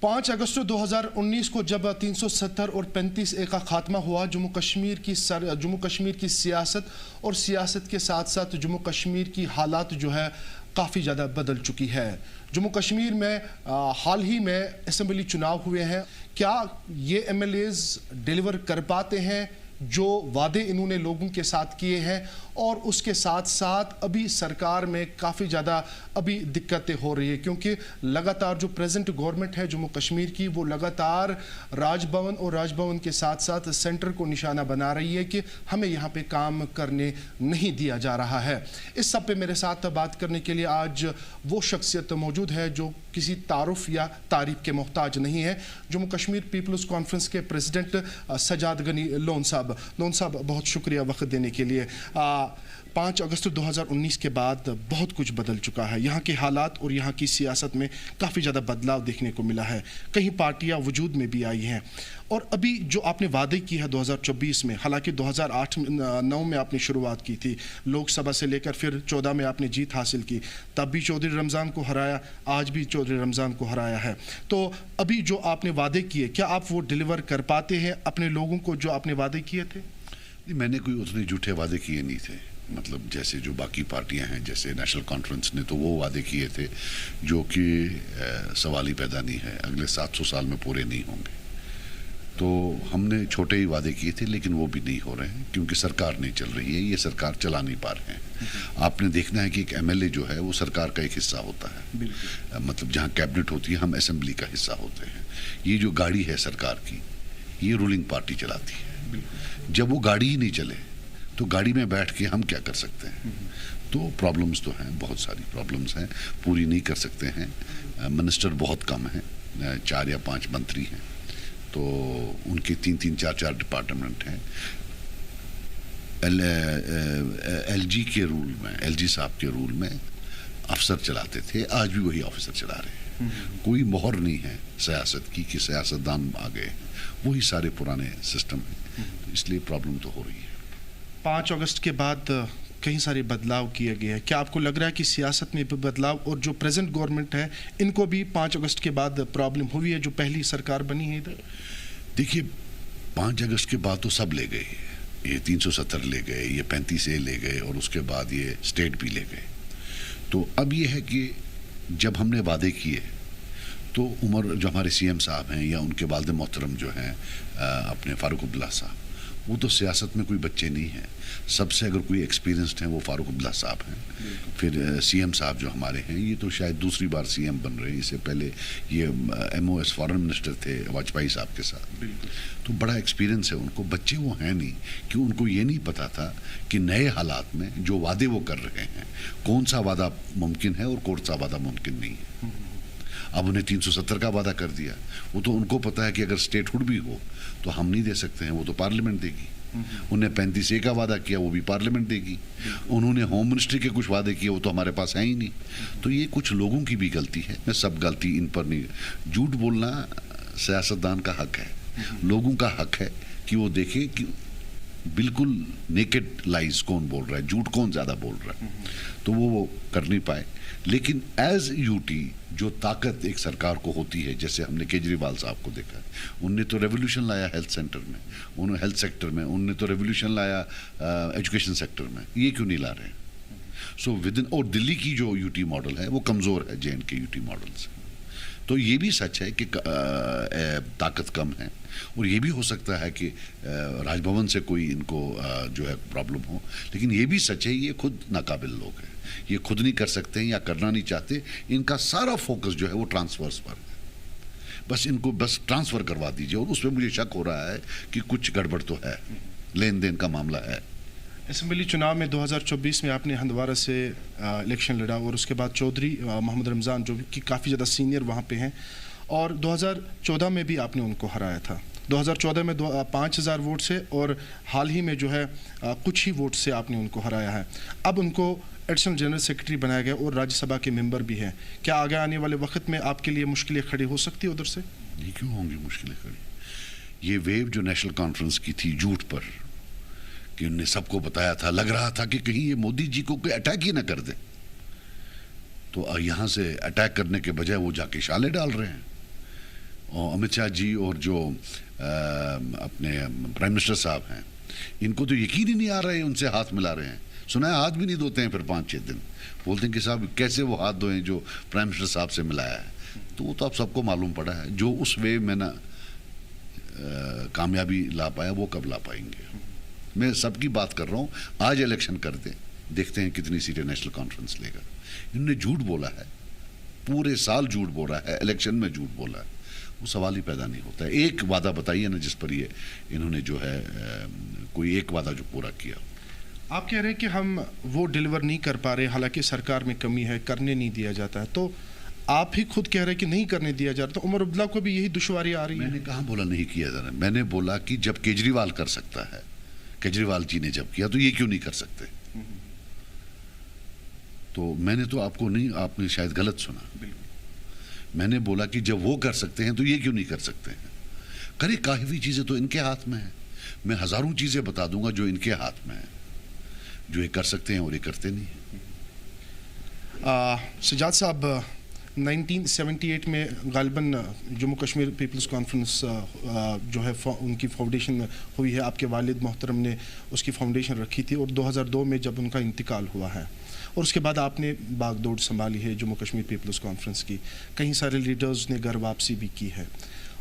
5 अगस्त 2019 को जब 370 और 35A का खात्मा हुआ, जम्मू कश्मीर की सियासत और सियासत के साथ साथ जम्मू कश्मीर की हालात जो है काफ़ी ज़्यादा बदल चुकी है। जम्मू कश्मीर में हाल ही में असेंबली चुनाव हुए हैं। क्या ये MLAs डिलीवर कर पाते हैं जो वादे इन्होंने लोगों के साथ किए हैं? और उसके साथ साथ अभी सरकार में काफ़ी ज़्यादा अभी दिक्कतें हो रही है, क्योंकि लगातार जो प्रेजेंट गवर्नमेंट है जम्मू कश्मीर की, वो लगातार राजभवन और राजभवन के साथ साथ सेंटर को निशाना बना रही है कि हमें यहाँ पे काम करने नहीं दिया जा रहा है। इस सब पे मेरे साथ बात करने के लिए आज वो शख्सियत मौजूद है जो किसी तारुफ या तारीफ के मोहताज नहीं है। जम्मू कश्मीर पीपल्स कॉन्फ्रेंस के प्रेसिडेंट सजाद गनी लोन साहब, बहुत शुक्रिया वक्त देने के लिए। 5 अगस्त 2019 के बाद बहुत कुछ बदल चुका है। यहाँ के हालात और यहाँ की सियासत में काफ़ी ज़्यादा बदलाव देखने को मिला है। कई पार्टियाँ वजूद में भी आई हैं और अभी जो आपने वादे की है 2024 में, हालांकि 2008-9 में आपने शुरुआत की थी लोकसभा से लेकर, फिर 14 में आपने जीत हासिल की, तब भी चौधरी रमज़ान को हराया, आज भी चौधरी रमज़ान को हराया है। तो अभी जो आपने वादे किए, क्या आप वो डिलीवर कर पाते हैं अपने लोगों को जो आपने वादे किए थे? मैंने कोई उतने झूठे वादे किए नहीं थे। मतलब जैसे जो बाकी पार्टियां हैं, जैसे नेशनल कॉन्फ्रेंस ने तो वो वादे किए थे जो कि सवाल ही पैदा नहीं है, अगले 700 साल में पूरे नहीं होंगे। तो हमने छोटे ही वादे किए थे, लेकिन वो भी नहीं हो रहे हैं क्योंकि सरकार नहीं चल रही है, ये सरकार चला नहीं पा रहे हैं। आपने देखना है कि एक MLA जो है वो सरकार का एक हिस्सा होता है। मतलब जहाँ कैबिनेट होती है, हम असेंबली का हिस्सा होते हैं। ये जो गाड़ी है सरकार की, ये रूलिंग पार्टी चलाती है। जब वो गाड़ी ही नहीं चले तो गाड़ी में बैठ के हम क्या कर सकते हैं? तो प्रॉब्लम्स तो हैं, बहुत सारी प्रॉब्लम्स हैं, पूरी नहीं कर सकते हैं। मिनिस्टर बहुत कम हैं, 4 या 5 मंत्री हैं, तो उनके 3-3, 4-4 डिपार्टमेंट हैं। LG के रूल में, LG साहब के रूल में अफसर चलाते थे, आज भी वही ऑफिसर चला रहे हैं। कोई मोहर नहीं है सियासत की कि सियासतदान आ गए, वही सारे पुराने सिस्टम हैं। तो इसलिए प्रॉब्लम तो हो रही है। 5 अगस्त के बाद कई सारे बदलाव किए गए हैं। क्या आपको लग रहा है कि सियासत में भी बदलाव, और जो प्रेजेंट गवर्नमेंट है इनको भी 5 अगस्त के बाद प्रॉब्लम हुई है, जो पहली सरकार बनी है इधर? देखिए, 5 अगस्त के बाद तो सब ले गए, ये 370 ले गए, ये 35A ले गए, और उसके बाद ये स्टेट भी ले गए। तो अब ये है कि जब हमने वादे किए तो उमर जो हमारे CM साहब हैं या उनके वालिद मोहतरम जो हैं अपने फारूक अब्दुल्ला साहब, वो तो सियासत में कोई बच्चे नहीं हैं। सबसे अगर कोई एक्सपीरियंस्ड हैं वो फारूक अब्दुल्ला साहब हैं। फिर CM साहब जो हमारे हैं, ये तो शायद दूसरी बार CM बन रहे हैं। इससे पहले ये MOS फॉरेन मिनिस्टर थे वाजपेयी साहब के साथ। तो बड़ा एक्सपीरियंस है उनको। बच्चे वो हैं नहीं कि उनको ये नहीं पता था कि नए हालात में जो वादे वो कर रहे हैं, कौन सा वादा मुमकिन है और कौन सा वादा मुमकिन नहीं है। अब उन्हें 370 का वादा कर दिया, वो तो उनको पता है कि अगर स्टेटहुड भी हो तो हम नहीं दे सकते हैं, वो तो पार्लियामेंट देगी। उन्हें 35A का वादा किया, वो भी पार्लियामेंट देगी। उन्होंने होम मिनिस्ट्री के कुछ वादे किए, वो तो हमारे पास है ही नहीं। तो ये कुछ लोगों की भी गलती है, मैं सब गलती इन पर नहीं। झूठ बोलना सियासतदान का हक है, लोगों का हक है कि वो देखें कि बिल्कुल नेकेड लाइज कौन बोल रहा है, झूठ कौन ज़्यादा बोल रहा है, तो वो कर नहीं पाए। लेकिन एज UT जो ताकत एक सरकार को होती है, जैसे हमने केजरीवाल साहब को देखा, उनने तो रेवोल्यूशन लाया हेल्थ सेंटर में, उन्होंने हेल्थ सेक्टर में, उनने तो रेवोल्यूशन लाया एजुकेशन सेक्टर में, ये क्यों नहीं ला रहे हैं? सो विदिन, और दिल्ली की जो UT मॉडल है वो कमज़ोर है JNK UT मॉडल से। तो ये भी सच है कि ताकत कम है, और ये भी हो सकता है कि राजभवन से कोई इनको जो है प्रॉब्लम हो। लेकिन ये भी सच है, ये खुद नाकाबिल लोग हैं, ये खुद नहीं कर सकते हैं या करना नहीं चाहते। इनका सारा फोकस जो है वो ट्रांसफर्स पर है। बस इनको बस ट्रांसफ़र करवा दीजिए, और उसमें मुझे शक हो रहा है कि कुछ गड़बड़ तो है, लेन देन का मामला है। असेंबली चुनाव में 2024 में आपने हंदवारा से इलेक्शन लड़ा, और उसके बाद चौधरी मोहम्मद रमज़ान जो कि काफ़ी ज़्यादा सीनियर वहाँ पे हैं, और 2014 में भी आपने उनको हराया था। 2014 में 5000 वोट से, और हाल ही में जो है कुछ ही वोट से आपने उनको हराया है। अब उनको एडिशनल जनरल सेक्रेटरी बनाया गया और राज्यसभा के मेंबर भी हैं। क्या आगे आने वाले वक्त में आपके लिए मुश्किलें खड़ी हो सकती है उधर से? ये क्यों होंगी मुश्किलें खड़ी? ये वेव जो नेशनल कॉन्फ्रेंस की थी झूठ पर, कि उन्होंने सबको बताया था, लग रहा था कि कहीं ये मोदी जी को कोई अटैक ही ना कर दे, तो यहाँ से अटैक करने के बजाय वो जाके शाले डाल रहे हैं। और अमित शाह जी और जो अपने प्राइम मिनिस्टर साहब हैं, इनको तो यकीन ही नहीं आ रहा है, उनसे हाथ मिला रहे हैं। सुना है हाथ भी नहीं धोते हैं फिर 5-6 दिन, बोलते हैं कि साहब कैसे वो हाथ धोएं जो प्राइम मिनिस्टर साहब से मिलाया है। तो वो तो आप सबको मालूम पड़ा है, जो उस वे में ना कामयाबी ला पाया वो कब ला पाएंगे। मैं सबकी बात कर रहा हूँ, आज इलेक्शन कर दें, देखते हैं कितनी सीटें नेशनल कॉन्फ्रेंस लेगा। इन्होंने झूठ बोला है, पूरे साल झूठ बोला है, इलेक्शन में झूठ बोला है, वो सवाल ही पैदा नहीं होता है। एक वादा बताइए ना जिस पर ये इन्होंने जो है कोई एक वादा जो पूरा किया। आप कह रहे हैं कि हम वो डिलीवर नहीं कर पा रहे, हालांकि सरकार में कमी है, करने नहीं दिया जाता है, तो आप ही खुद कह रहे हैं कि नहीं करने दिया जा रहा, तो उमर अब्दुल्ला को भी यही दुश्वारी आ रही है। मैंने कहाँ बोला नहीं किया जा रहा, मैंने बोला कि जब केजरीवाल कर सकता है, केजरीवाल जी ने जब किया तो ये क्यों नहीं कर सकते। तो मैंने तो आपको नहीं, आपने शायद गलत सुना। मैंने बोला कि जब वो कर सकते हैं तो ये क्यों नहीं कर सकते हैं। करे काफी चीजें तो इनके हाथ में है, मैं हजारों चीजें बता दूंगा जो इनके हाथ में है, जो ये कर सकते हैं और ये करते नहीं है। सजाद साहब, 1978 में गालिबन जम्मू कश्मीर पीपल्स कॉन्फ्रेंस जो है उनकी फाउंडेशन हुई है, आपके वालिद मोहतरम ने उसकी फाउंडेशन रखी थी, और 2002 में जब उनका इंतकाल हुआ है और उसके बाद आपने बागडोर संभाली है जम्मू कश्मीर पीपल्स कॉन्फ्रेंस की, कई सारे लीडर्स ने घर वापसी भी की है,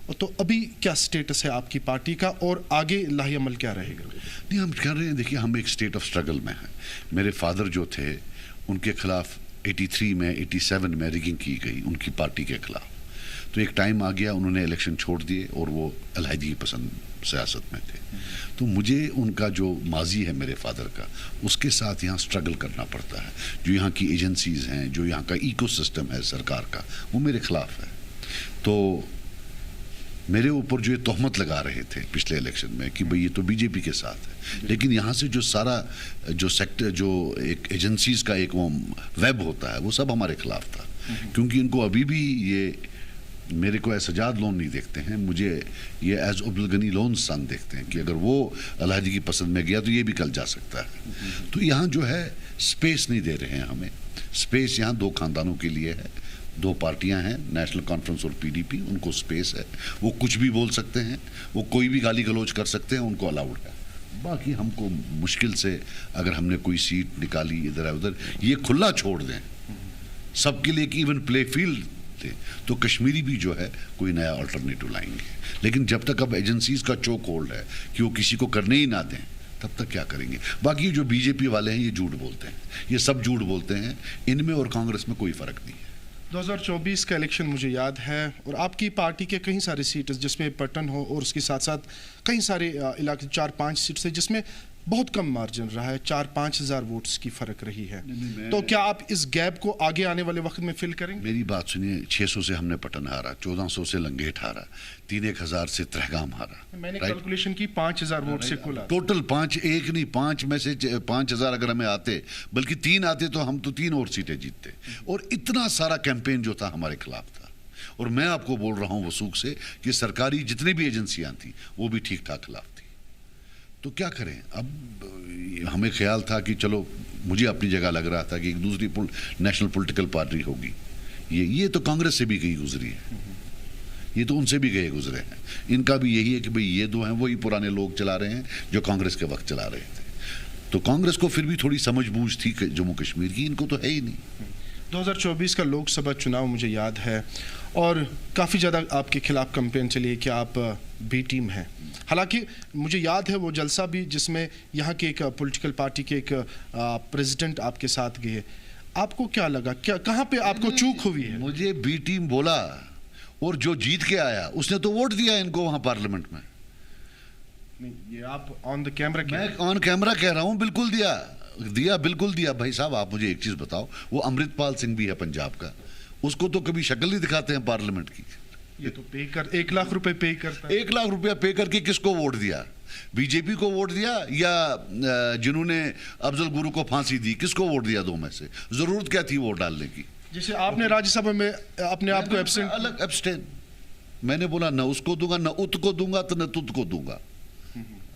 और तो अभी क्या स्टेटस है आपकी पार्टी का और आगे लाही अमल क्या रहेगा? नहीं, हम कह रहे हैं, देखिए हम एक स्टेट ऑफ स्ट्रगल में हैं। मेरे फादर जो थे उनके खिलाफ 83 में 87 में रिगिंग की गई उनकी पार्टी के खिलाफ, तो एक टाइम आ गया उन्होंने इलेक्शन छोड़ दिए और वो अलहदगी पसंद सियासत में थे। तो मुझे उनका जो माजी है मेरे फादर का, उसके साथ यहाँ स्ट्रगल करना पड़ता है। जो यहाँ की एजेंसीज हैं, जो यहाँ का इकोसिस्टम है सरकार का, वो मेरे खिलाफ है। तो मेरे ऊपर जो ये तोहमत लगा रहे थे पिछले इलेक्शन में कि भाई ये तो बीजेपी के साथ है, लेकिन यहाँ से जो सारा जो सेक्टर, जो एक एजेंसीज का एक वो वेब होता है, वो सब हमारे खिलाफ था। क्योंकि इनको अभी भी ये मेरे को एज सजाद लोन नहीं देखते हैं, मुझे ये एज अब्दुल गनी लोन सन देखते हैं कि अगर वो अलहदगी पसंद में गया तो ये भी कल जा सकता है। तो यहाँ जो है स्पेस नहीं दे रहे हैं हमें। स्पेस यहाँ 2 खानदानों के लिए है, 2 पार्टियां हैं, नेशनल कॉन्फ्रेंस और पीडीपी, उनको स्पेस है, वो कुछ भी बोल सकते हैं, वो कोई भी गाली गलौज कर सकते हैं, उनको अलाउड है। बाकी हमको मुश्किल से अगर हमने कोई सीट निकाली इधर उधर, ये खुला छोड़ दें सबके लिए कि इवन प्ले फील्ड दें, तो कश्मीरी भी जो है कोई नया अल्टरनेटिव लाएंगे। लेकिन जब तक अब एजेंसीज का चोक होल्ड है कि वो किसी को करने ही ना दें, तब तक क्या करेंगे। बाकी जो बीजेपी वाले हैं ये झूठ बोलते हैं, ये सब झूठ बोलते हैं, इनमें और कांग्रेस में कोई फर्क नहीं है। 2024 का इलेक्शन मुझे याद है, और आपकी पार्टी के कई सारे सीट्स जिसमें पटन हो और उसके साथ साथ कई सारे इलाके 4-5 सीट्स है जिसमें बहुत कम मार्जिन रहा है, 4-5 हज़ार वोट्स की फ़र्क रही है। तो क्या आप इस गैप को आगे आने वाले वक्त में फिल करेंगे? मेरी बात सुनिए, 600 से हमने पटन हारा, 1400 से लंगेट हारा, 3-1000 से त्रेगाम हारा। मैंने कैलकुलेशन की 5000 वोट से कुल टोटल 5, एक नहीं 5 में से 5000 अगर हमें आते, बल्कि 3 आते तो हम तो 3 और सीटें जीतते। और इतना सारा कैंपेन जो था हमारे खिलाफ था, और मैं आपको बोल रहा हूँ वसूख से कि सरकारी जितनी भी एजेंसियां थी वो भी ठीक ठाक खिलाफ थी। तो क्या करें। अब हमें ख्याल था कि चलो, मुझे अपनी जगह लग रहा था कि एक दूसरी नेशनल पॉलिटिकल पार्टी होगी, ये तो कांग्रेस से भी गई गुजरी है, ये तो उनसे भी गए गुजरे हैं। इनका भी यही है कि भाई ये 2 हैं, वही पुराने लोग चला रहे हैं जो कांग्रेस के वक्त चला रहे थे। तो कांग्रेस को फिर भी थोड़ी समझ बूझ थी जम्मू कश्मीर की, इनको तो है ही नहीं। 2024 का लोकसभा चुनाव मुझे याद है, और काफ़ी ज़्यादा आपके खिलाफ कैंपेन चली कि आप बी टीम हैं। हालांकि मुझे याद है वो जलसा भी जिसमें यहाँ के एक पॉलिटिकल पार्टी के एक प्रेसिडेंट आपके साथ गए, आपको क्या लगा, क्या कहाँ पे आपको चूक हुई है? मुझे बी टीम बोला, और जो जीत के आया उसने तो वोट दिया इनको वहाँ पार्लियामेंट में। नहीं, ये आप ऑन द कैमरा, मैं ऑन कैमरा कह रहा हूँ, बिल्कुल दिया बिल्कुल दिया। भाई साहब, आप मुझे एक चीज बताओ, वो अमृतपाल सिंह भी है पंजाब का, उसको तो कभी शक्ल नहीं दिखाते हैं पार्लियामेंट की। ये तो पे कर 1 लाख रुपए पे करता है। 1 लाख रुपया पे करके किसको वोट दिया? बीजेपी को वोट दिया या जिन्होंने अफजल गुरु को फांसी दी, किसको वोट दिया? 2 में से जरूरत क्या थी वोट डालने की? जैसे आपने राज्यसभा में अपने आप को एब्सटेन, मैंने बोला न उसको दूंगा, न उत को दूंगा, तो न तुत को दूंगा,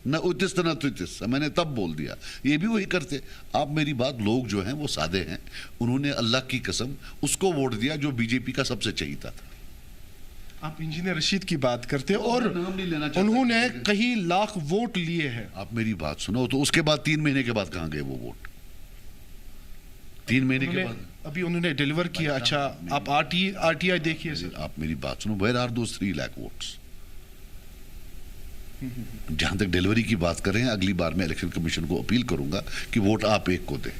न उतिस न तुतिस, मैंने तब बोल दिया। ये भी वही करते। आप मेरी बात, लोग जो हैं वो सादे हैं, उन्होंने अल्लाह की कसम उसको वोट दिया जो बीजेपी का सबसे चहीता था। आप इंजीनियर रशीद की बात करते हैं और नाम नहीं लेना चाहता, उन्होंने कई लाख वोट लिए हैं। आप मेरी बात सुनो, तो उसके बाद 3 महीने के बाद कहां गए वो वोट? 3 महीने के बाद अभी उन्होंने डिलीवर किया। अच्छा, आप आरटीआई देखिए सर। आप मेरी बात सुनो, where are those 3 lakh votes? जहां तक डिलीवरी की बात कर रहे हैं, अगली बार मैं इलेक्शन कमीशन को अपील करूंगा कि वोट आप एक को दें,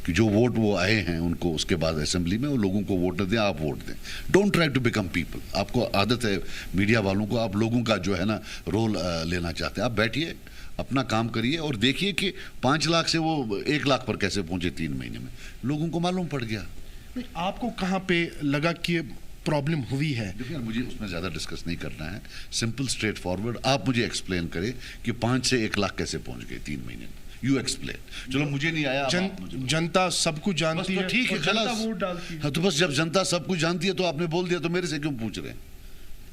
कि जो वोट वो आए हैं उनको उसके बाद असेंबली में वो लोगों को वोट न दें, आप वोट दें। Don't try to become people. आपको आदत है मीडिया वालों को, आप लोगों का जो है ना रोल लेना चाहते हैं। आप बैठिए, अपना काम करिए और देखिए कि 5 लाख से वो 1 लाख पर कैसे पहुंचे 3 महीने में। लोगों को मालूम पड़ गया। आपको कहां पे लगा कि प्रॉब्लम हुई है? देखिए, मुझे उसमें ज़्यादा डिस्कस नहीं करना है। सिंपल स्ट्रेट फॉरवर्ड आप मुझे एक्सप्लेन करें कि 5 से 1 लाख कैसे पहुंच गए 3 महीने में। You explain. चलो, मुझे नहीं आया। जनता सब कुछ जानती है, ठीक है, जनता वोट डालती है। हाँ, तो बस जब जनता सब कुछ जानती है तो आपने बोल दिया, तो मेरे से क्यों पूछ रहे हैं?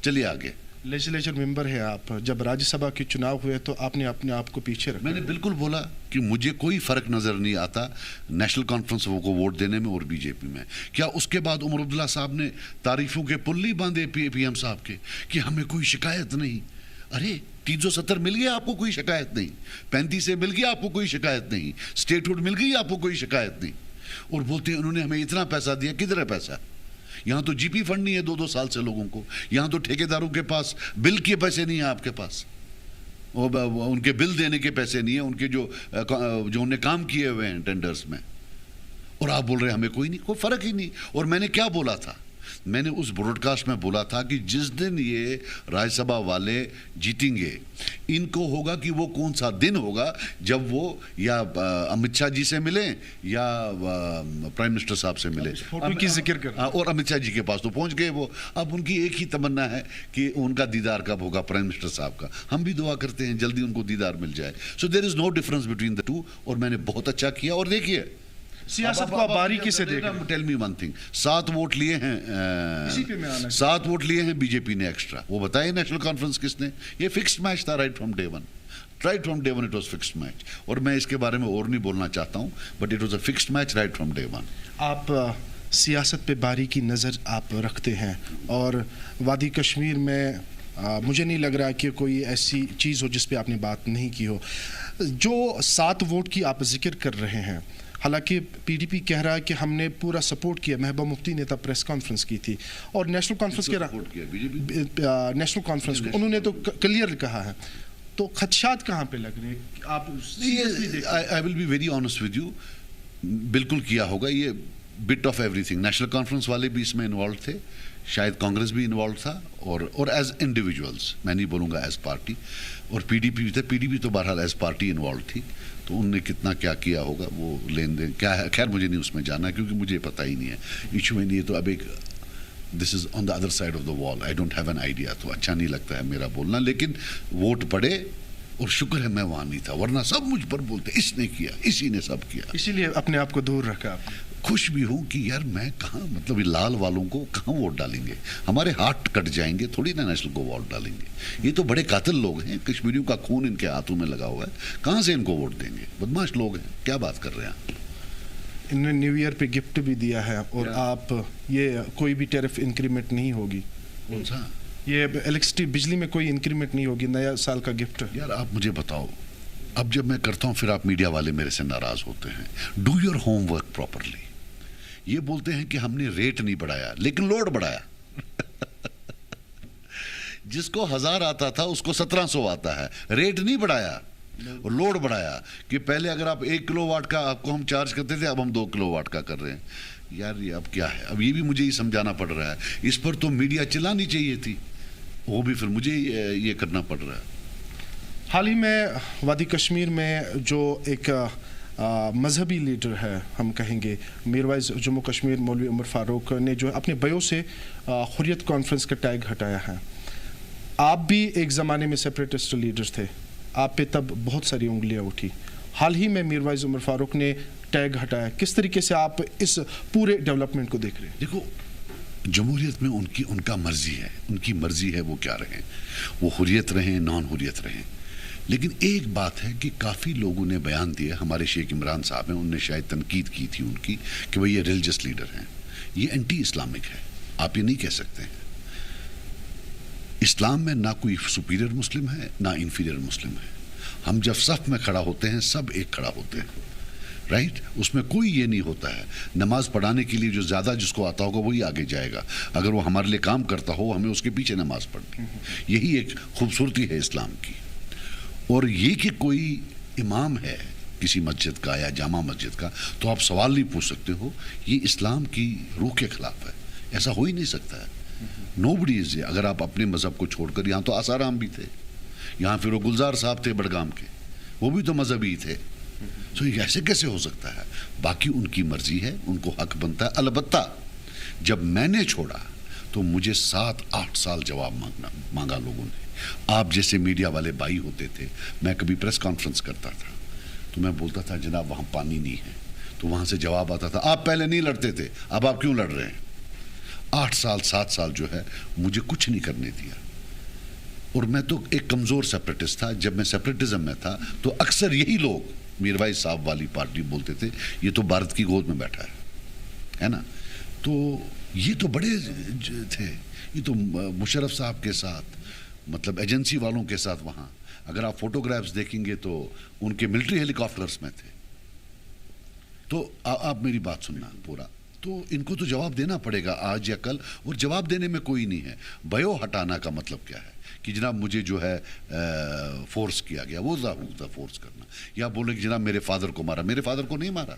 चलिए आगे। लेजिस्लेचर मेंबर है आप, जब राज्यसभा के चुनाव हुए तो आपने अपने आप को पीछे रखा। मैंने बिल्कुल बोला कि मुझे कोई फर्क नजर नहीं आता नेशनल कॉन्फ्रेंस को वोट देने में और बीजेपी में। क्या उसके बाद उमर अब्दुल्ला साहब ने तारीफों के पुल्ली बांधे पीएम साहब के कि हमें कोई शिकायत नहीं? अरे 370 मिल गया, आपको कोई शिकायत नहीं। 35 से मिल गया, आपको कोई शिकायत नहीं। स्टेटहुड मिल गई, आपको कोई शिकायत नहीं। और बोलते हैं उन्होंने हमें इतना पैसा दिया। किधर है पैसा? यहां तो जीपी फंड नहीं है 2-2 साल से लोगों को। यहां तो ठेकेदारों के पास बिल के पैसे नहीं है आपके पास, उनके बिल देने के पैसे नहीं है, उनके जो उन्हें काम किए हुए हैं टेंडर्स में। और आप बोल रहे हैं हमें कोई नहीं, कोई फर्क ही नहीं। और मैंने क्या बोला था? मैंने उस ब्रॉडकास्ट में बोला था कि जिस दिन ये राज्यसभा वाले जीतेंगे, इनको होगा कि वो कौन सा दिन होगा जब वो या अमित शाह जी से मिले या प्राइम मिनिस्टर साहब से मिले। की जिक्र कर। और अमित शाह जी के पास तो पहुंच गए वो। अब उनकी एक ही तमन्ना है कि उनका दीदार कब होगा प्राइम मिनिस्टर साहब का। हम भी दुआ करते हैं जल्दी उनको दीदार मिल जाए। So there is no difference between the two. और मैंने बहुत अच्छा किया। और देखिए, सियासत को बारीकी से देखें। Tell me one thing, 7 vote लिए हैं, 7 वोट लिए हैं बीजेपी ने एक्स्ट्रा। वो बताए नेशनल कॉन्फ्रेंस किसने? ये फिक्स्ड मैच था right from day one. Right from day one it was fixed match. और मैं इसके बारे में और नहीं बोलना चाहता हूं, but it was a fixed match right from day one. आप सियासत पे बारीकी नज़र आप रखते हैं और वादी कश्मीर में मुझे नहीं लग रहा कि कोई ऐसी चीज़ हो जिस पे आपने बात नहीं की हो। जो 7 वोट की आप जिक्र कर रहे हैं, हालांकि पीडीपी कह रहा है कि हमने पूरा सपोर्ट किया। महबूबा मुफ्ती ने तब प्रेस कॉन्फ्रेंस की थी और नेशनल कॉन्फ्रेंस के नेशनल कॉन्फ्रेंस को उन्होंने तो क्लियर कहा है। तो खदशात कहाँ पे लग रहे हैं? आप I will be very honest with you, बिल्कुल किया होगा ये bit of everything. National conference वाले भी इसमें इन्वॉल्व थे, शायद कांग्रेस भी इन्वॉल्व था, और एज इंडिविजुअल्स, मैं नहीं बोलूँगा एज पार्टी। और पीडीपी भी था, पीडीपी तो बहरहाल एज पार्टी इन्वॉल्व थी। तो उनने कितना क्या किया होगा, वो लेन देन क्या है, खैर मुझे नहीं उसमें जाना, क्योंकि मुझे पता ही नहीं है इशू में। नहीं है तो अब एक this is on the other side of the wall, I don't have an idea. तो अच्छा नहीं लगता है मेरा बोलना, लेकिन वोट पड़े और शुक्र है मैं वहाँ नहीं था, वरना सब मुझ पर बोलते इसने किया, इसी ने सब किया। इसीलिए अपने आप को दूर रखा आपने। खुश भी हूँ कि यार मैं कहाँ, मतलब ये लाल वालों को कहाँ वोट डालेंगे? हमारे हाथ कट जाएंगे, थोड़ी ना नेशनल को वोट डालेंगे। ये तो बड़े कातिल लोग हैं, कश्मीरियों का खून इनके हाथों में लगा हुआ है, कहाँ से इनको वोट देंगे? बदमाश लोग हैं, क्या बात कर रहे हैं? इन्होंने न्यू ईयर पे गिफ्ट भी दिया है और आप ये कोई भी टैरिफ इंक्रीमेंट नहीं होगी। कौन सा? ये इलेक्ट्रिसिटी बिजली में कोई इंक्रीमेंट नहीं होगी, नया साल का गिफ्ट। यार आप मुझे बताओ, अब जब मैं करता हूँ फिर आप मीडिया वाले मेरे से नाराज होते हैं। Do your homework properly. ये बोलते हैं कि हमने रेट नहीं बढ़ाया लेकिन लोड बढ़ाया। जिसको 1000 आता था उसको 1700 आता है। रेट नहीं बढ़ाया और लोड बढ़ाया कि पहले अगर आप 1 किलोवाट का आपको हम चार्ज करते थे, अब हम 2 किलोवाट का कर रहे हैं। यार ये अब क्या है? अब ये भी मुझे ही समझाना पड़ रहा है। इस पर तो मीडिया चिल्लानी चाहिए थी, वो भी फिर मुझे ये करना पड़ रहा है। हाल ही में वादी कश्मीर में जो एक मजहबी लीडर है, हम कहेंगे मीरवाइज जम्मू कश्मीर मौलवी उमर फारूक ने जो अपने बयो से हुर्रियत कॉन्फ्रेंस का टैग हटाया है। आप भी एक ज़माने में सेपरेटिस्ट लीडर थे, आप पे तब बहुत सारी उंगलियां उठी। हाल ही में मीरवाइज उमर फारूक ने टैग हटाया। किस तरीके से आप इस पूरे डेवलपमेंट को देख रहे हैं? देखो, जमहूरियत में उनका मर्जी है, उनकी मर्जी है वो क्या रहें, वो हुर्रियत रहें, नॉन हुर्रियत रहें। लेकिन एक बात है कि काफ़ी लोगों ने बयान दिया, हमारे शेख इमरान साहब हैं, उनने शायद तनकीद की थी उनकी कि भाई ये रिलीजियस लीडर हैं, ये एंटी इस्लामिक है। आप ये नहीं कह सकते हैं। इस्लाम में ना कोई सुपीरियर मुस्लिम है ना इंफीरियर मुस्लिम है। हम जब सफ में खड़ा होते हैं सब एक खड़ा होते हैं, राइट? उसमें कोई ये नहीं होता है नमाज पढ़ाने के लिए जो ज़्यादा जिसको आता होगा वही आगे जाएगा, अगर वो हमारे लिए काम करता हो हमें उसके पीछे नमाज पढ़नी। यही एक खूबसूरती है इस्लाम की। और ये कि कोई इमाम है किसी मस्जिद का या जामा मस्जिद का तो आप सवाल नहीं पूछ सकते हो, ये इस्लाम की रूह के खिलाफ है, ऐसा हो ही नहीं सकता है। Nobody is. अगर आप अपने मज़हब को छोड़कर, यहाँ तो आसाराम भी थे, यहाँ फिर वो गुलजार साहब थे बड़गाम के, वो भी तो मजहबी थे। तो ये ऐसे कैसे हो सकता है? बाकी उनकी मर्जी है, उनको हक बनता है। अलबत्ता जब मैंने छोड़ा तो मुझे 7-8 साल जवाब मांगा लोगों ने। आप जैसे मीडिया वाले भाई होते थे, मैं कभी प्रेस कॉन्फ्रेंस करता था तो मैं बोलता था जनाब वहाँ पानी नहीं है, तो वहाँ से जवाब आता था आप पहले नहीं लड़ते थे, अब आप क्यों लड़ रहे हैं? 8 साल 7 साल जो है मुझे कुछ नहीं करने दिया। और मैं तो एक कमज़ोर सेपरेटिस्ट था। जब मैं सेपरेटिज्म में था तो अक्सर यही लोग मीरवाइज साहब वाली पार्टी बोलते थे ये तो भारत की गोद में बैठा है ना? तो ये तो बड़े थे, ये तो मुशर्रफ साहब के साथ, मतलब एजेंसी वालों के साथ वहाँ अगर आप फोटोग्राफ्स देखेंगे तो उनके मिलिट्री हेलीकॉप्टर्स में थे। तो आप मेरी बात सुनना पूरा, तो इनको तो जवाब देना पड़ेगा आज या कल, और जवाब देने में कोई नहीं है। बयो हटाना का मतलब क्या है कि जनाब मुझे जो है फोर्स किया गया, वो था फोर्स करना, या बोले कि जनाब मेरे फादर को मारा। मेरे फादर को नहीं मारा,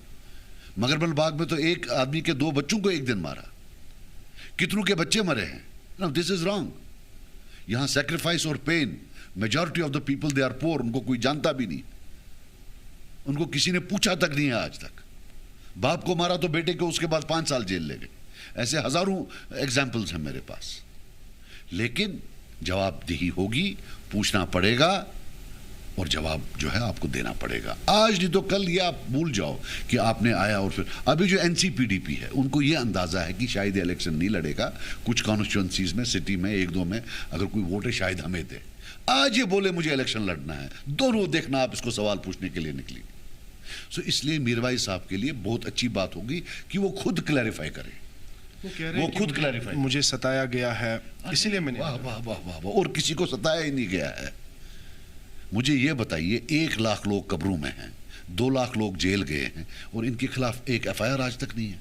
मगरबल बाग में तो एक आदमी के 2 बच्चों को एक दिन मारा, कितनों के बच्चे मरे हैं। No, this is wrong. यहाँ सेक्रीफाइस और pain, majority of the people they are poor, उनको कोई जानता भी नहीं, उनको किसी ने पूछा तक नहीं है आज तक। बाप को मारा तो बेटे को उसके बाद 5 साल जेल ले गए। ऐसे हजारों एग्जाम्पल्स हैं मेरे पास। लेकिन जवाबदेही होगी, पूछना पड़ेगा और जवाब जो है आपको देना पड़ेगा। आज नहीं तो कल ये आप भूल जाओ कि आपने आया। और फिर अभी जो एनसीपीडीपी है उनको ये अंदाजा है कि शायद इलेक्शन नहीं लड़ेगा, कुछ कॉन्स्टिट्यूंसीज में, सिटी में 1-2 में अगर कोई वोट है शायद हमें दे। आज ये बोले मुझे इलेक्शन लड़ना है, दोनों देखना आप इसको सवाल पूछने के लिए निकली। सो इसलिए मीरवाइज साहब के लिए बहुत अच्छी बात होगी कि वो खुद क्लैरिफाई करें। वो खुद क्लैरिफाई, मुझे सताया गया है इसीलिए मैंने। वाह वाह वाह वाह वाह, और किसी को सताया ही नहीं गया है। मुझे ये बताइए 1 लाख लोग कब्रों में हैं, 2 लाख लोग जेल गए हैं और इनके खिलाफ एक FIR आज तक नहीं है।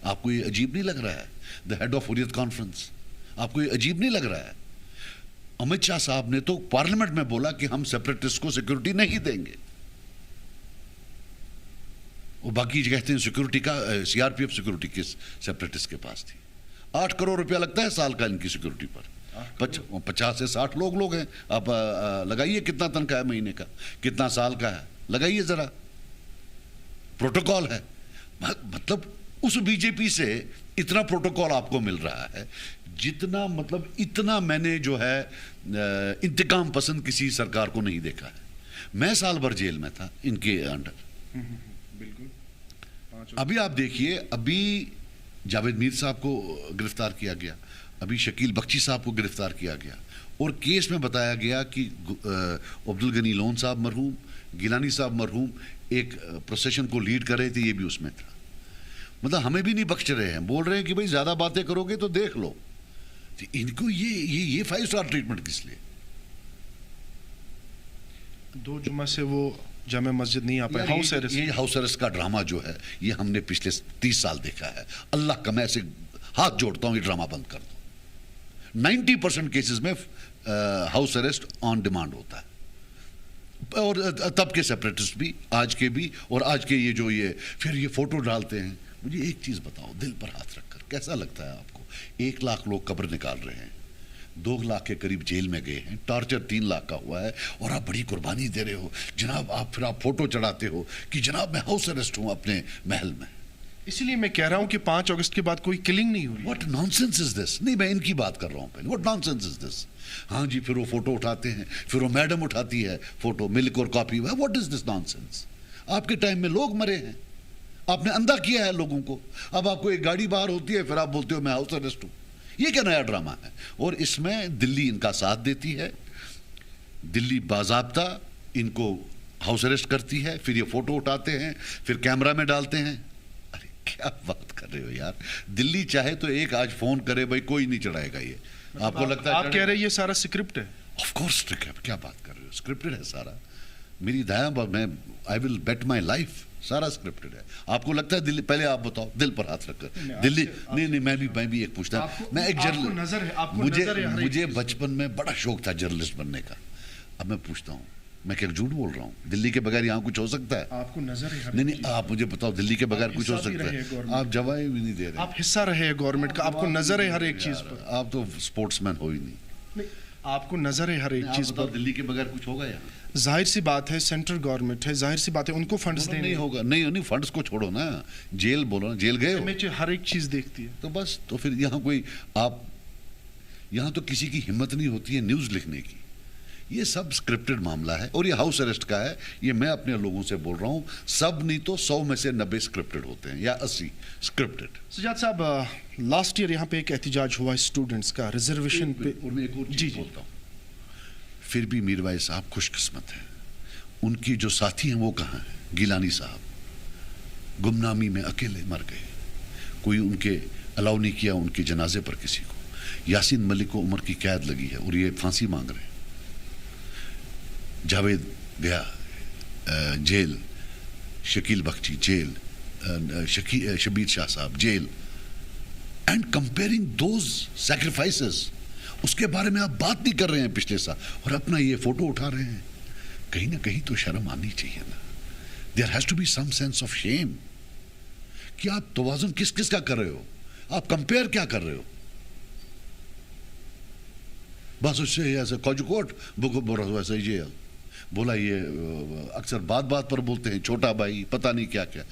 आपको ये अजीब नहीं लग रहा है? The head of Hurriyat conference, आपको ये अजीब नहीं लग रहा है? अमित शाह साहब ने तो पार्लियामेंट में बोला कि हम सेपरेटिस्ट को सिक्योरिटी नहीं देंगे। वो बाकी कहते हैं सिक्योरिटी का, CRPF सिक्योरिटी किस सेपरेटिस्ट के पास थी? 8 करोड़ रुपया लगता है साल का इनकी सिक्योरिटी पर। 50 से 60 लोग हैं। आप लगाइए कितना तनख्वाह है महीने का, कितना साल का है, लगाइए जरा। प्रोटोकॉल है, मतलब उस बीजेपी से इतना प्रोटोकॉल आपको मिल रहा है जितना, मतलब इतना मैंने जो है इंतकाम पसंद किसी सरकार को नहीं देखा है। मैं साल भर जेल में था इनके अंडर। बिल्कुल। अभी आप देखिए, अभी जावेद मीर साहब को गिरफ्तार किया गया, अभी शकील बख्शी साहब को गिरफ्तार किया गया और केस में बताया गया कि अब्दुल गनी लोन साहब मरहूम, गिलानी साहब मरहूम एक प्रोसेशन को लीड कर रहे थे, ये भी उसमें था। मतलब हमें भी नहीं बख्श रहे हैं, बोल रहे हैं कि भाई ज़्यादा बातें करोगे तो देख लो। तो इनको ये 5 स्टार ट्रीटमेंट किस लिए? 2 जुम्मा से वो जामे मस्जिद नहीं आ पाए। ये हाउस अरेस्ट का ड्रामा जो है ये हमने पिछले 30 साल देखा है। अल्लाह का मैं ऐसे हाथ जोड़ता हूँ ये ड्रामा बंद कर दो। 90% केसेस में हाउस अरेस्ट ऑन डिमांड होता है, और तब के सेपरेटिस्ट भी, आज के भी, और आज के ये जो ये फिर ये फोटो डालते हैं। मुझे एक चीज़ बताओ, दिल पर हाथ रखकर, कैसा लगता है आपको? 1 लाख लोग कब्र निकाल रहे हैं, 2 लाख के करीब जेल में गए हैं, टॉर्चर 3 लाख का हुआ है, और आप बड़ी कुर्बानी दे रहे हो जनाब। फिर आप फोटो चढ़ाते हो कि जनाब मैं हाउस अरेस्ट हूँ अपने महल में। इसीलिए मैं कह रहा हूँ कि 5 अगस्त के बाद कोई किलिंग नहीं हुई। What nonsense is this? नहीं, मैं इनकी बात कर रहा हूँ पहले। What nonsense is this? हाँ जी, फिर वो फोटो उठाते हैं, फिर वो मैडम उठाती है फोटो, मिल्क और coffee. What is this nonsense? आपके टाइम में लोग मरे हैं, आपने अंधा किया है लोगों को। अब आपको एक गाड़ी बाहर होती है, फिर आप बोलते हो मैं हाउस अरेस्ट हूँ। ये क्या नया ड्रामा है? और इसमें दिल्ली इनका साथ देती है, दिल्ली बाज़ाब्ता इनको हाउस अरेस्ट करती है, फिर ये फोटो उठाते हैं, फिर कैमरा में डालते हैं। अरे क्या बात कर रहे हो यार? दिल्ली चाहे तो एक आज फोन करे, भाई कोई नहीं चढ़ाएगा ये, आपको लगता है आप कह रहे हैं ये सारा स्क्रिप्ट है? ऑफ कोर्स स्क्रिप्ट, क्या बात कर रहे हो, स्क्रिप्टेड है सारा। मेरी दायां मैं I will bet my life, सारा स्क्रिप्टेड है। आपको लगता है दिल्ली, पहले आप बताओ, दिल पर हाथ रखकर, दिल्ली नहीं, मैं भी एक पूछता हूं, मैं एक जर्नलिस्ट, मुझे बचपन में बड़ा शौक था जर्नलिस्ट बनने का। अब मैं पूछता हूँ, मैं क्या झूठ बोल रहा हूँ? दिल्ली के बगैर यहाँ कुछ हो सकता है? आपको नजर है? नहीं, आप मुझे बताओ, दिल्ली के बगैर कुछ हो सकता है? आप जवाब भी नहीं दे रहे। आप हिस्सा रहे हैं गवर्नमेंट का, आपको नजर है हर एक चीज पर। आप तो स्पोर्ट्समैन हो ही नहीं। आपको नजर है हर एक चीज पर। दिल्ली के बगैर कुछ होगा यहाँ? जाहिर सी बात है, सेंट्रल गवर्नमेंट है, जाहिर सी बात है उनको फंड्स देने। नहीं होगा, नहीं फंड्स को छोड़ो ना, जेल बोलो ना, जेल गए हो, हर एक चीज देखती है। तो बस, तो फिर यहाँ कोई आप, यहाँ तो किसी की हिम्मत नहीं होती है न्यूज लिखने की। ये सब स्क्रिप्टेड मामला है, और ये हाउस अरेस्ट का है, ये मैं अपने लोगों से बोल रहा हूँ। सब नहीं तो 100 में से 90 स्क्रिप्टेड होते हैं, या 80 स्क्रिप्टेड। सजाद साहब, लास्ट ईयर यहाँ पे एक एहतिजाज हुआ स्टूडेंट्स का रिजर्वेशन पे, और मैं एक और चीज बोलता हूँ, फिर भी मीरवाई साहब खुशकिस्मत हैं, उनकी जो साथी हैं वो कहाँ हैं? गिलानी साहब गुमनामी में अकेले मर गए, कोई उनके अलाउ नहीं किया उनके जनाजे पर किसी को। यासीन मलिक को उम्र की कैद लगी है और ये फांसी मांग रहे हैं। जावेद गया जेल, शकील बख्शी जेल, शबीर शाह साहब jail, and comparing those sacrifices, उसके बारे में आप बात नहीं कर रहे हैं पिछले साल, और अपना ये फोटो उठा रहे हैं। कहीं ना कहीं तो शर्म आनी चाहिए ना। There has to be some sense of shame कि आप तवाज़ुन किस किस का कर रहे हो, आप कंपेयर क्या कर रहे हो? बस उससे ऐसे कौजकोट वैसे जेल बोला, ये अक्सर बात बात पर बोलते हैं छोटा भाई, पता नहीं क्या क्या।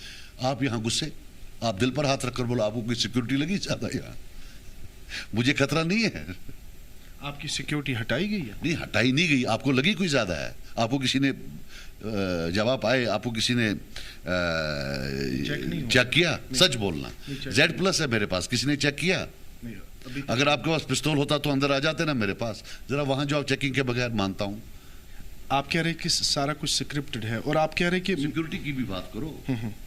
आप यहाँ गुस्से, आप दिल पर हाथ रखकर बोला आपको कोई सिक्योरिटी लगी ज्यादा? यहाँ मुझे खतरा नहीं है। आपकी सिक्योरिटी हटाई गई है? नहीं, हटाई नहीं गई। आपको लगी कोई ज्यादा है? आपको किसी ने जवाब आए, आपको किसी ने चेक किया? सच बोलना। Z+ है मेरे पास, किसी ने चेक किया? अगर आपके पास पिस्तौल होता तो अंदर आ जाते ना मेरे पास। जरा वहां जाओ चेकिंग के बगैर, मानता हूं। आप कह रहे हैं कि सारा कुछ स्क्रिप्टेड है, और आप कह रहे हैं कि सिक्योरिटी की भी बात करो।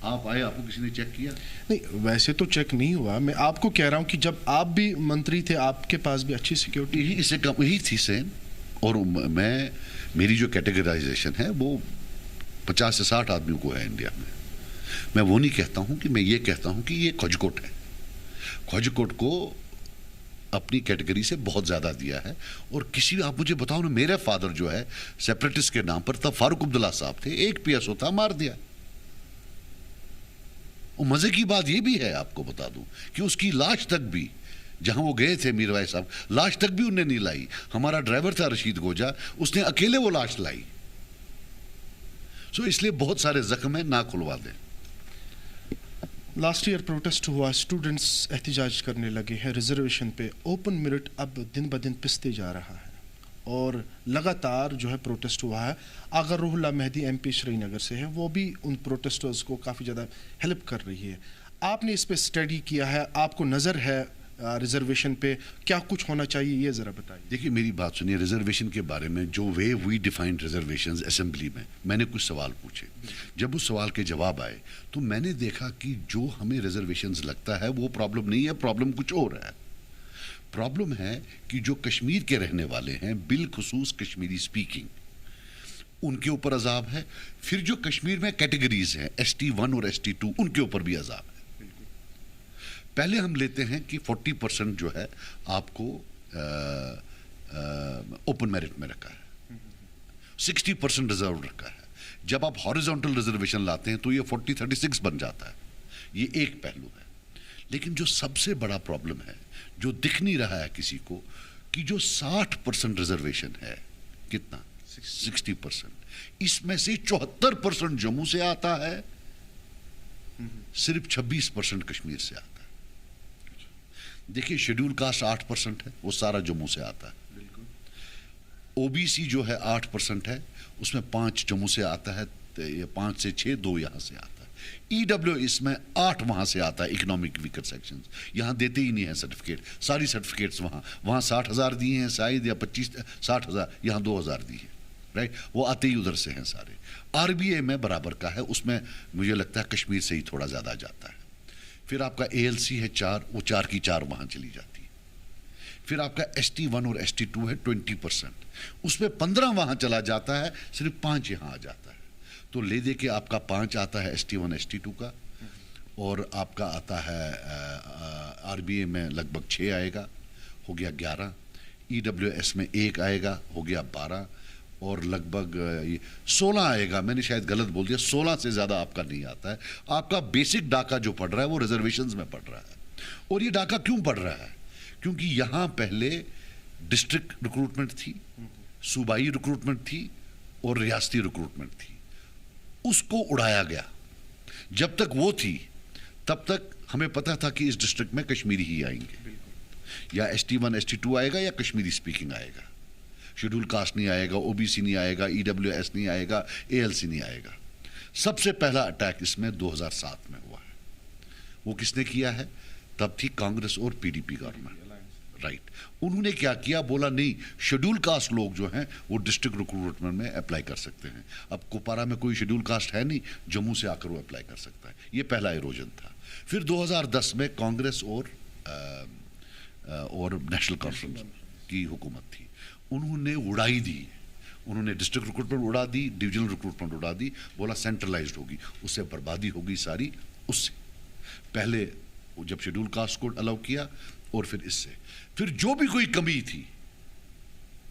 आप आए, आपको किसी ने चेक किया? नहीं, वैसे तो चेक नहीं हुआ। मैं आपको कह रहा हूं कि जब आप भी मंत्री थे, आपके पास भी अच्छी सिक्योरिटी इससे कम ही थी सेम। और मैं, मेरी जो कैटेगराइजेशन है वो 50 से 60 आदमियों को है इंडिया में। मैं वो नहीं कहता हूं कि, मैं ये कहता हूं कि ये खोजकोट है। खोजकोट को अपनी कैटेगरी से बहुत ज्यादा दिया है। और किसी, आप मुझे बताओ ना, मेरे फादर जो है सेपरेटिस्ट के नाम पर, तब फारूक अब्दुल्ला साहब थे, एक PSO था, मार दिया। और मजे की बात ये भी है, आपको बता दूं कि उसकी लाश तक भी, जहां वो गए थे मीरवाई साहब, लाश तक भी उन्हें नहीं लाई। हमारा ड्राइवर था रशीद गोजा, उसने अकेले वो लाश लाई। सो इसलिए बहुत सारे जख्म है, ना खुलवा दें। लास्ट ईयर प्रोटेस्ट हुआ, स्टूडेंट्स एहतिजाज करने लगे हैं रिजर्वेशन पे। ओपन मेरिट अब दिन ब दिन पिसते जा रहा है, और लगातार जो है प्रोटेस्ट हुआ है। अगर रूहुल्लाह मेहदी MP श्रीनगर से है, वो भी उन प्रोटेस्टर्स को काफ़ी ज़्यादा हेल्प कर रही है। आपने इस पे स्टडी किया है, आपको नज़र है रिजर्वेशन पे क्या कुछ होना चाहिए, ये ज़रा बताइए। देखिए, मेरी बात सुनिए, रिजर्वेशन के बारे में जो way we defined reservations assembly में, मैंने कुछ सवाल पूछे। जब उस सवाल के जवाब आए तो मैंने देखा कि जो हमें रिजर्वेशंस लगता है वो प्रॉब्लम नहीं है, प्रॉब्लम कुछ और है। प्रॉब्लम है कि जो कश्मीर के रहने वाले हैं, बिलखुसूस कश्मीरी स्पीकिंग, उनके ऊपर अजाब है। फिर जो कश्मीर में कैटेगरीज हैं, ST1 और ST2, उनके ऊपर भी अजाब है। पहले हम लेते हैं कि 40% जो है आपको ओपन मेरिट में रखा है, 60% रिजर्व रखा है। जब आप हॉरिजॉन्टल रिजर्वेशन लाते हैं तो ये 40-36 बन जाता है। ये एक पहलू है। लेकिन जो सबसे बड़ा प्रॉब्लम है, जो दिख नहीं रहा है किसी को, कि जो 60% रिजर्वेशन है, कितना, 60%, इसमें से 74% जम्मू से आता है, सिर्फ 26% कश्मीर से आता है। देखिए, शेड्यूल कास्ट 8% है, वो सारा जम्मू से आता है। OBC जो है 8% है, उसमें 5 जम्मू से आता है, 5 से 6, 2 यहाँ से आता है। EW इसमें 8 वहाँ से आता है, इकोनॉमिक वीकर सेक्शंस। यहाँ देते ही नहीं है सर्टिफिकेट, सारी सर्टिफिकेट्स वहाँ 60,000 दिए हैं शायद, या 60,000, यहाँ 2,000 दी है, राइट। वो आते ही उधर से हैं सारे। RBA में बराबर का है, उसमें मुझे लगता है कश्मीर से ही थोड़ा ज़्यादा जाता है। फिर आपका ALC है 4, वो 4 की 4 वहाँ चली जाती है। फिर आपका ST1 और ST2 है 20%, उसमें 15 वहाँ चला जाता है, सिर्फ 5 यहाँ आ जाता है। तो ले दे के आपका 5 आता है ST1 ST2 का, और आपका आता है RBA में लगभग 6 आएगा, हो गया 11, EWS में 1 आएगा, हो गया 12, और लगभग 16 आएगा। मैंने शायद गलत बोल दिया, 16 से ज़्यादा आपका नहीं आता है। आपका बेसिक डाका जो पढ़ रहा है वो रिजर्वेशंस में पढ़ रहा है। और ये डाका क्यों पढ़ रहा है? क्योंकि यहाँ पहले डिस्ट्रिक्ट रिक्रूटमेंट थी, सूबाई रिक्रूटमेंट थी और रियासती रिक्रूटमेंट थी। उसको उड़ाया गया। जब तक वो थी तब तक हमें पता था कि इस डिस्ट्रिक्ट में कश्मीरी ही आएंगे, या ST1 ST2 आएगा या कश्मीरी स्पीकिंग आएगा, शेड्यूल कास्ट नहीं आएगा, OBC नहीं आएगा, EWS नहीं आएगा, ALC नहीं आएगा। सबसे पहला अटैक इसमें 2007 में हुआ है। वो किसने किया है? तब थी कांग्रेस और PDP गवर्नमेंट, राइट। उन्होंने क्या किया, बोला नहीं, शेड्यूल कास्ट लोग जो हैं वो डिस्ट्रिक्ट रिक्रूटमेंट में अप्लाई कर सकते हैं। अब कुपवारा में कोई शेड्यूल कास्ट है नहीं, जम्मू से आकर वो अप्लाई कर सकता है। ये पहला इरोजन था। फिर 2010 में कांग्रेस और नेशनल कॉन्फ्रेंस की हुकूमत थी, उन्होंने उड़ाई दी। उन्होंने डिस्ट्रिक्ट रिक्रूटमेंट उड़ा दी, डिविजनल रिक्रूटमेंट उड़ा दी, बोला सेंट्रलाइज्ड होगी, उससे बर्बादी होगी सारी। उससे पहले जब शेड्यूल कास्ट को अलाउ किया, और फिर इससे, फिर जो भी कोई कमी थी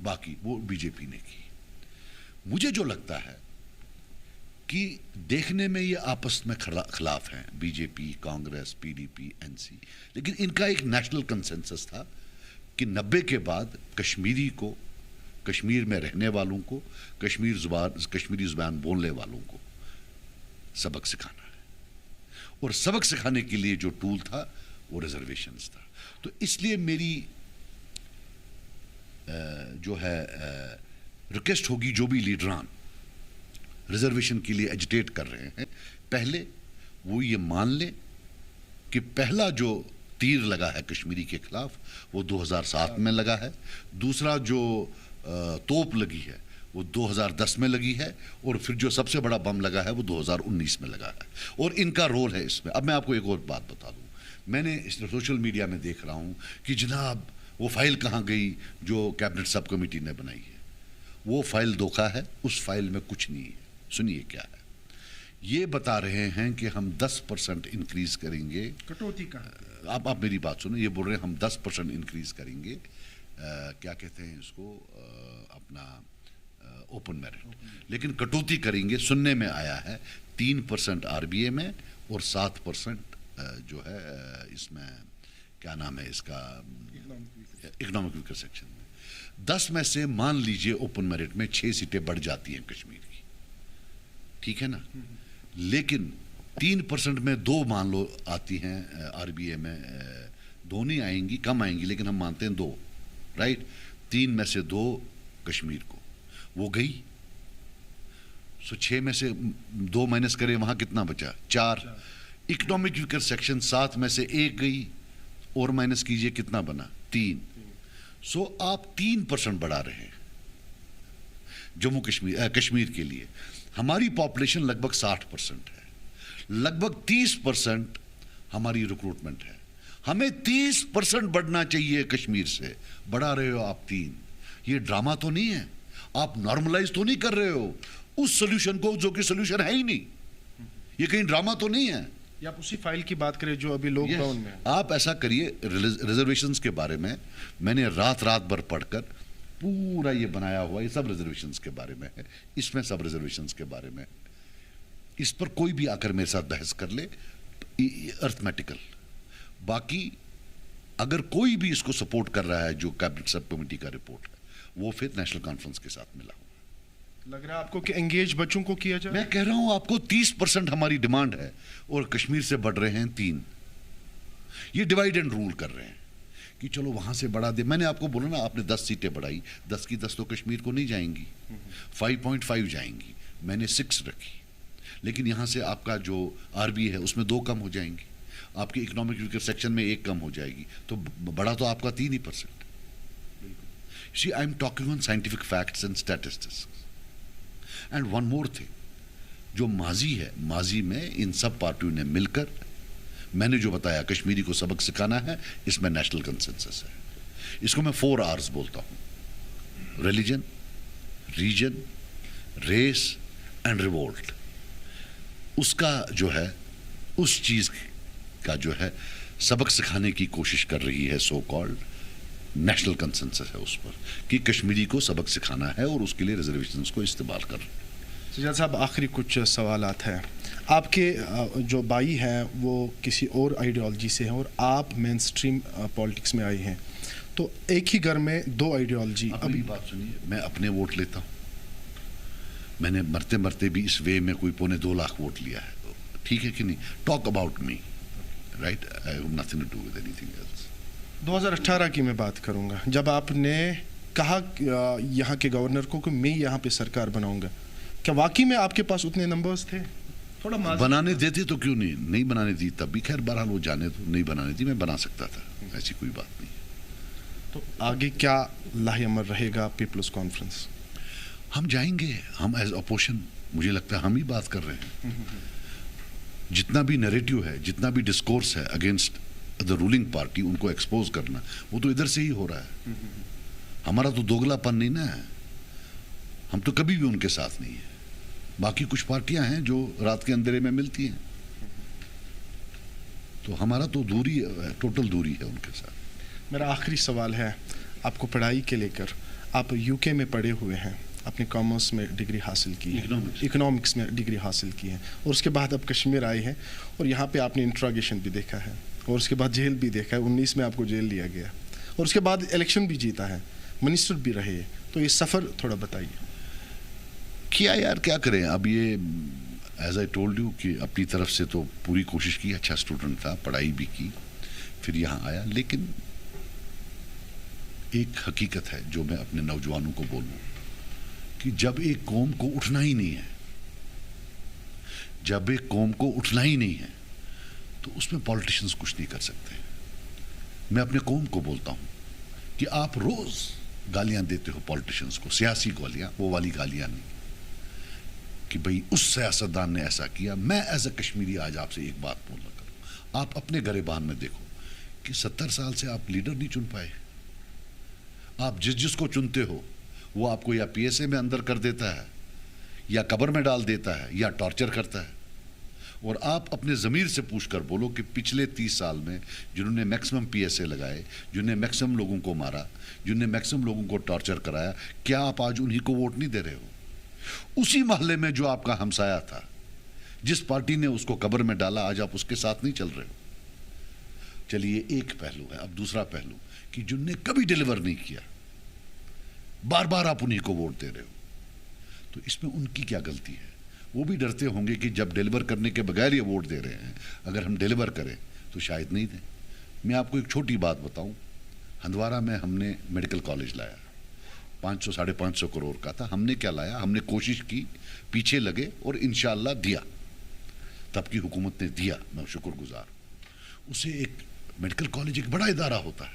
बाकी वो बीजेपी ने की। मुझे जो लगता है कि देखने में ये आपस में खिलाफ हैं, बीजेपी, कांग्रेस, PDP, NC, लेकिन इनका एक नेशनल कंसेंसस था कि 90 के बाद कश्मीरी को, कश्मीर में रहने वालों को, कश्मीरी जुबान बोलने वालों को सबक सिखाना है। और सबक सिखाने के लिए जो टूल था वो रिजर्वेशंस था। तो इसलिए मेरी जो है रिक्वेस्ट होगी, जो भी लीडरान रिजर्वेशन के लिए एजिटेट कर रहे हैं, पहले वो ये मान ले कि पहला जो तीर लगा है कश्मीरी के खिलाफ वो 2007 में लगा है, दूसरा जो तोप लगी है वो 2010 में लगी है, और फिर जो सबसे बड़ा बम लगा है वो 2019 में लगा है। और इनका रोल है इसमें। अब मैं आपको एक और बात बता दूं, मैंने इस सोशल मीडिया में देख रहा हूं कि जनाब वो फाइल कहां गई जो कैबिनेट सब कमेटी ने बनाई है। वो फाइल धोखा है, उस फाइल में कुछ नहीं है। सुनिए क्या है, ये बता रहे हैं कि हम 10% इंक्रीज करेंगे। कटौती का, आप मेरी बात सुनो, ये बोल रहे हैं हम 10% इंक्रीज करेंगे, क्या कहते हैं इसको, अपना ओपन मेरिट, लेकिन कटौती करेंगे। सुनने में आया है 3% RBA में और 7% जो है इसमें क्या नाम है इसका, इकोनॉमिक वीकर सेक्शन में। 10 में से मान लीजिए ओपन मेरिट में 6 सीटें बढ़ जाती हैं कश्मीर की, ठीक है ना, लेकिन 3% में 2 मान लो आती हैं RBA में, 2 नहीं आएंगी, कम आएंगी, लेकिन हम मानते हैं 2, राइट। 3 में से 2 कश्मीर को, वो गई। सो 6 में से 2 माइनस करें, वहां कितना बचा, 4। इकोनॉमिक वीकर सेक्शन 7 में से 1 गई, और माइनस कीजिए कितना बना, 3। सो आप 3% बढ़ा रहे हैं जम्मू कश्मीर के लिए। हमारी पॉपुलेशन लगभग 60% है, लगभग 30% हमारी रिक्रूटमेंट है। हमें 30% बढ़ना चाहिए कश्मीर से, बढ़ा रहे हो आप 3। ये ड्रामा तो नहीं है, आप नॉर्मलाइज तो नहीं कर रहे हो उस सोल्यूशन को जो कि सोल्यूशन है ही नहीं। ये कहीं ड्रामा तो नहीं है। या आप उसी फाइल की बात करें जो अभी लॉकडाउन में, आप ऐसा करिए, रिजर्वेशंस के बारे में मैंने रात भर पढ़कर पूरा ये बनाया हुआ, ये सब रिजर्वेशंस के बारे में है, इसमें सब रिजर्वेशंस के बारे में। इस पर कोई भी आकर मेरे साथ बहस कर ले, अर्थमेटिकल। बाकी अगर कोई भी इसको सपोर्ट कर रहा है जो कैबिनेट सब कमेटी का रिपोर्ट है, वो फिर नेशनल कॉन्फ्रेंस के साथ मिला हुआ। लग रहा है आपको कि एंगेज बच्चों को किया जाए। मैं कह रहा हूं आपको 30% हमारी डिमांड है और कश्मीर से बढ़ रहे हैं 3। ये डिवाइड एंड रूल कर रहे हैं कि चलो वहां से बढ़ा दे। मैंने आपको बोला ना, आपने 10 सीटें बढ़ाई, 10 की 10 तो कश्मीर को नहीं जाएंगी, 5.5 जाएंगी, मैंने 6 रखी। लेकिन यहां से आपका जो RBA है उसमें 2 कम हो जाएंगी, आपके इकोनॉमिक वीकर सेक्शन में 1 कम हो जाएगी, तो बड़ा तो आपका 3%। See, I'm talking on scientific facts and statistics. And one more thing, जो माजी है, माजी में इन सब पार्टियों ने मिलकर मैंने जो बताया कश्मीरी को सबक सिखाना है, इसमें नेशनल कंसेंसस है। इसको मैं 4 R's बोलता हूँ, religion, region, race and revolt. उसका जो है, उस चीज़ का जो है सबक सिखाने की कोशिश कर रही है सो कॉल्ड नेशनल कंसेंसस है उस पर कि कश्मीरी को सबक सिखाना है और उसके लिए रिजर्वेशंस को इस्तेमाल कर। सजाद साहब, आखिरी कुछ सवालात हैं। आपके जो भाई हैं वो किसी और आइडियोलॉजी से हैं और आप मेन स्ट्रीम पॉलिटिक्स में आए हैं, तो एक ही घर में 2 आइडियोलॉजी। अभी बात सुनिए, मैं अपने वोट लेता हूँ, मैंने मरते मरते भी इस वे में कोई 2.25 लाख वोट लिया है, ठीक है कि नहीं? Talk about me, right? I have nothing to do with anything else. 2018 की मैं बात करूंगा, जब आपने कहा यहाँ के गवर्नर को कि मैं यहाँ पे सरकार बनाऊंगा, क्या वाकई में आपके पास उतने नंबर्स थे? थोड़ा बनाने देते तो क्यों नहीं बनाने दी तब भी, खैर बहरहाल वो जाने तो, नहीं बनाने दी, मैं बना सकता था, ऐसी कोई बात नहीं। तो आगे क्या लाहेअमल रहेगा पीपल्स कॉन्फ्रेंस? हम जाएंगे, हम एज अपोजिशन, मुझे लगता है हम ही बात कर रहे हैं। जितना भी नैरेटिव है, जितना भी डिस्कोर्स है अगेंस्ट द रूलिंग पार्टी, उनको एक्सपोज करना, वो तो इधर से ही हो रहा है। हमारा तो दोगलापन नहीं ना है, हम तो कभी भी उनके साथ नहीं है। बाकी कुछ पार्टियां हैं जो रात के अंधेरे में मिलती हैं, तो हमारा तो दूरी, टोटल दूरी है उनके साथ। मेरा आखिरी सवाल है आपको पढ़ाई के लेकर। आप यूके में पढ़े हुए हैं, अपने कॉमर्स में डिग्री हासिल की है, इकोनॉमिक्स में डिग्री हासिल की है, और उसके बाद आप कश्मीर आए हैं और यहाँ पे आपने इंट्रोगेशन भी देखा है और उसके बाद जेल भी देखा है। 19 में आपको जेल लिया गया और उसके बाद इलेक्शन भी जीता है, मिनिस्टर भी रहे, तो ये सफ़र थोड़ा बताइए। किया यार, क्या करें अब, ये एज आई टोल्ड यू कि अपनी तरफ से तो पूरी कोशिश की, अच्छा स्टूडेंट था, पढ़ाई भी की, फिर यहाँ आया। लेकिन एक हकीकत है जो मैं अपने नौजवानों को बोलूँ कि जब एक कौम को उठना ही नहीं है, जब एक कौम को उठना ही नहीं है, तो उसमें पॉलिटिशियंस कुछ नहीं कर सकते। मैं अपने कौम को बोलता हूँ कि आप रोज गालियां देते हो पॉलिटिशियंस को, सियासी गालियां, वो वाली गालियां नहीं कि भाई उस सियासतदान ने ऐसा किया। मैं एज अ कश्मीरी आज आपसे एक बात बोलना करूँ, आप अपने गरेबान में देखो कि 70 साल से आप लीडर नहीं चुन पाए। आप जिसको चुनते हो वो आपको या पीएसए में अंदर कर देता है, या कब्र में डाल देता है, या टॉर्चर करता है। और आप अपने ज़मीर से पूछकर बोलो कि पिछले 30 साल में जिन्होंने मैक्सिमम पीएसए लगाए, जिन्होंने मैक्सिमम लोगों को मारा, जिन्होंने मैक्सिमम लोगों को टॉर्चर कराया, क्या आप आज उन्हीं को वोट नहीं दे रहे हो? उसी मोहल्ले में जो आपका हमसाया था, जिस पार्टी ने उसको कब्र में डाला, आज आप उसके साथ नहीं चल रहे हो। चलिए, एक पहलू है। अब दूसरा पहलू कि जिनने कभी डिलीवर नहीं किया, बार बार आप उन्हीं को वोट दे रहे हो, तो इसमें उनकी क्या गलती है? वो भी डरते होंगे कि जब डिलीवर करने के बगैर ये वोट दे रहे हैं, अगर हम डिलीवर करें तो शायद नहीं दें। मैं आपको एक छोटी बात बताऊं, हंदवारा में हमने मेडिकल कॉलेज लाया, 500-550 करोड़ का था। हमने क्या लाया? हमने कोशिश की, पीछे लगे और इंशाअल्लाह दिया, तब की हुकूमत ने दिया, मैं शुक्रगुजार। उसे एक मेडिकल कॉलेज एक बड़ा इदारा होता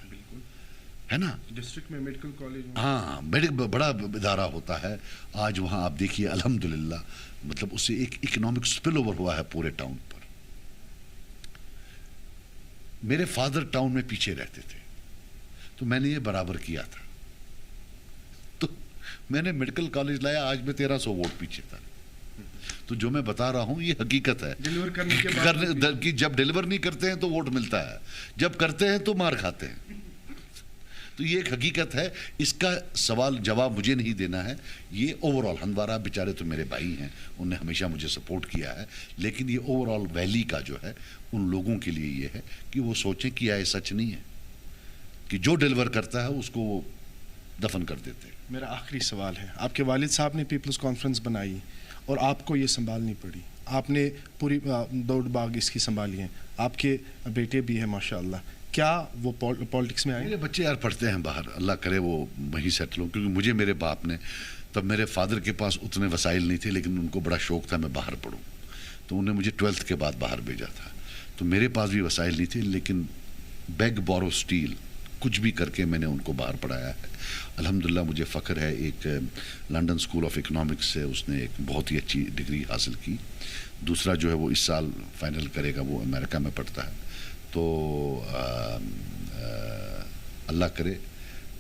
है ना, डिस्ट्रिक्ट में मेडिकल कॉलेज, हाँ, बड़ा इदारा होता है। आज वहाँ आप देखिए अल्हम्दुलिल्लाह, मतलब उससे एक इकोनॉमिक स्पिल ओवर हुआ है पूरे टाउन पर। मेरे फादर टाउन में पीछे रहते थे, तो मैंने ये बराबर किया था, तो मैंने मेडिकल कॉलेज लाया, आज मैं 1300 वोट पीछे था। तो जो मैं बता रहा हूं ये हकीकत है। डिलीवर करने के बाद कि जब डिलीवर नहीं करते हैं तो वोट मिलता है, जब करते हैं तो मार खाते हैं। तो ये एक हकीकत है, इसका सवाल जवाब मुझे नहीं देना है। ये ओवरऑल, हंदवारा बेचारे तो मेरे भाई हैं, उनने हमेशा मुझे सपोर्ट किया है, लेकिन ये ओवरऑल वैली का जो है उन लोगों के लिए ये है कि वो सोचें कि यह सच नहीं है कि जो डिलीवर करता है उसको वो दफन कर देते हैं। मेरा आखिरी सवाल है, आपके वालिद साहब ने पीपल्स कॉन्फ्रेंस बनाई और आपको ये संभालनी पड़ी, आपने पूरी दौड़ बाग इसकी संभाली है, आपके बेटे भी हैं माशाअल्लाह, क्या वो पॉलिटिक्स में आए? मेरे बच्चे यार पढ़ते हैं बाहर, अल्लाह करे वो वहीं सेटल हो, क्योंकि मुझे मेरे बाप ने, तब मेरे फादर के पास उतने वसाइल नहीं थे, लेकिन उनको बड़ा शौक था मैं बाहर पढ़ूँ, तो उन्होंने मुझे 12th के बाद बाहर भेजा था। तो मेरे पास भी वसाइल नहीं थे, लेकिन बेग बोरो स्टील कुछ भी करके मैंने उनको बाहर पढ़ाया है। अल्हम्दुलिल्लाह मुझे फ़ख्र है, एक लंदन स्कूल ऑफ इकोनॉमिक्स से उसने एक बहुत ही अच्छी डिग्री हासिल की। दूसरा जो है वो इस साल फाइनल करेगा, वो अमेरिका में पढ़ता है। तो अल्लाह करे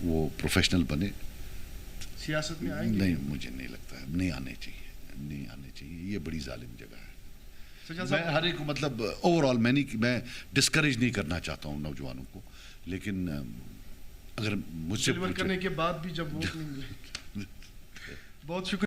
वो प्रोफेशनल बने। सियासत में आएंगे? नहीं, मुझे नहीं लगता है, नहीं आने चाहिए, ये बड़ी जालिम जगह है। मैं हर एक मतलब ओवरऑल मैं डिस्करेज नहीं करना चाहता हूँ नौजवानों को, लेकिन अगर मुझसे करने के बाद भी जब वोट नहीं मिले बहुत शुक्रिया।